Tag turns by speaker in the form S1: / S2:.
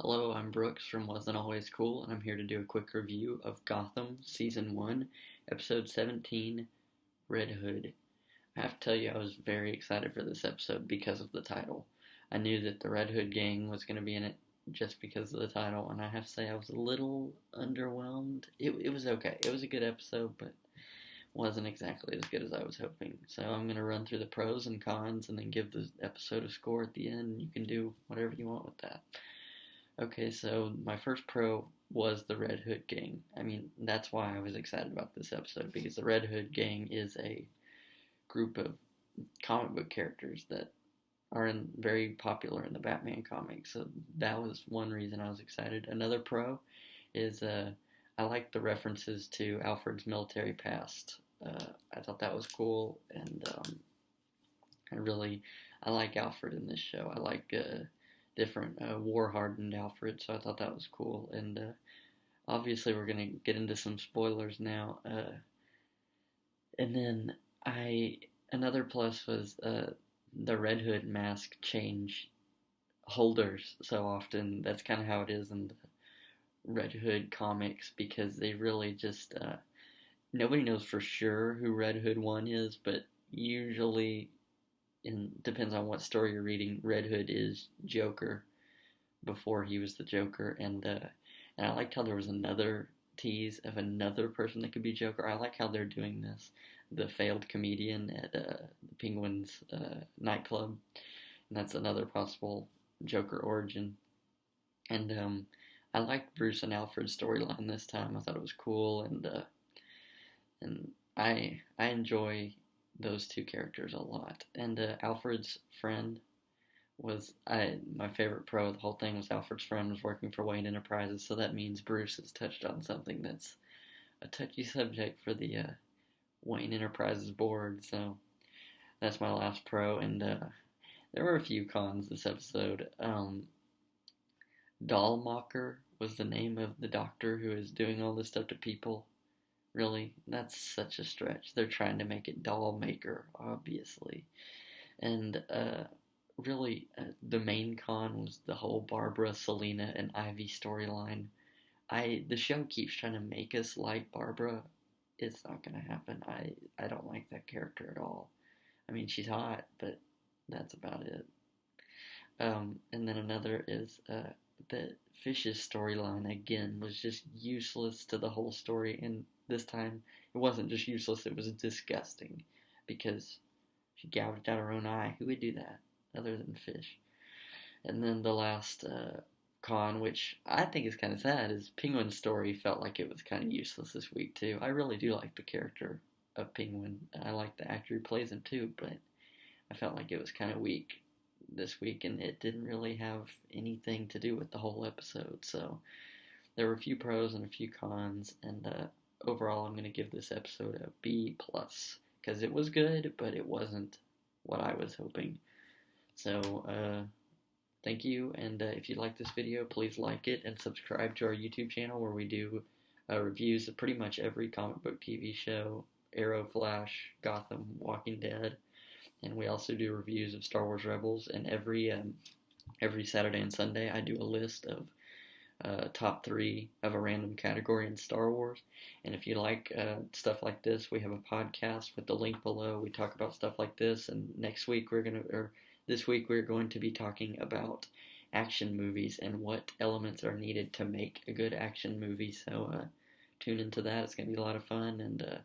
S1: Hello, I'm Brooks from Wasn't Always Cool, and I'm here to do a quick review of Gotham Season 1, Episode 17, Red Hood. I have to tell you, I was very excited for this episode because of the title. I knew that the Red Hood gang was going to be in it just because of the title, and I have to say I was a little underwhelmed. It was okay. It was a good episode, but wasn't exactly as good as I was hoping. So I'm going to run through the pros and cons and then give the episode a score at the end. You can do whatever you want with that. Okay, so my first pro was the Red Hood Gang. I mean, that's why I was excited about this episode, because the Red Hood Gang is a group of comic book characters that very popular in the Batman comics. So that was one reason I was excited. Another pro is I like the references to Alfred's military past. I thought that was cool, and I like Alfred in this show. I like different war-hardened Alfred, so I thought that was cool. And obviously, we're gonna get into some spoilers now. And then another plus was the Red Hood mask change holders so often. That's kind of how it is in the Red Hood comics, because they really just nobody knows for sure who Red Hood 1 is, but usually, depends on what story you're reading, Red Hood is Joker before he was the Joker, and I liked how there was another tease of another person that could be Joker. I like how they're doing this. The failed comedian at the Penguins nightclub, and that's another possible Joker origin. And I liked Bruce and Alfred's storyline this time. I thought it was cool, and I enjoy those two characters a lot. And Alfred's friend was my favorite pro of the whole thing was Alfred's friend was working for Wayne Enterprises, so that means Bruce has touched on something that's a touchy subject for the Wayne Enterprises board. So that's my last pro, and there were a few cons this episode. Dollmacher was the name of the doctor who is doing all this stuff to people. Really, that's such a stretch. They're trying to make it doll maker, obviously. And really, the main con was the whole Barbara, Selena, and Ivy storyline. The show keeps trying to make us like Barbara. It's not gonna happen. I don't like that character at all. I mean, she's hot, but that's about it. And then another is the Fish's storyline again was just useless to the whole story, and this time it wasn't just useless, it was disgusting, because she gouged out her own eye. Who would do that other than Fish? And then the last con, which I think is kind of sad, is Penguin's story felt like it was kind of useless this week too. I really do like the character of Penguin. I like the actor who plays him too, but I felt like it was kind of weak this week, and it didn't really have anything to do with the whole episode. So there were a few pros and a few cons, and overall I'm going to give this episode a B+, because it was good, but it wasn't what I was hoping. So thank you, and if you like this video, please like it and subscribe to our YouTube channel, where we do reviews of pretty much every comic book TV show: Arrow, Flash, Gotham, Walking Dead. And we also do reviews of Star Wars Rebels, and every Saturday and Sunday I do a list of top 3 of a random category in Star Wars. And if you like stuff like this, we have a podcast with the link below. We talk about stuff like this, and this week we're going to be talking about action movies and what elements are needed to make a good action movie. So tune into that. It's going to be a lot of fun, and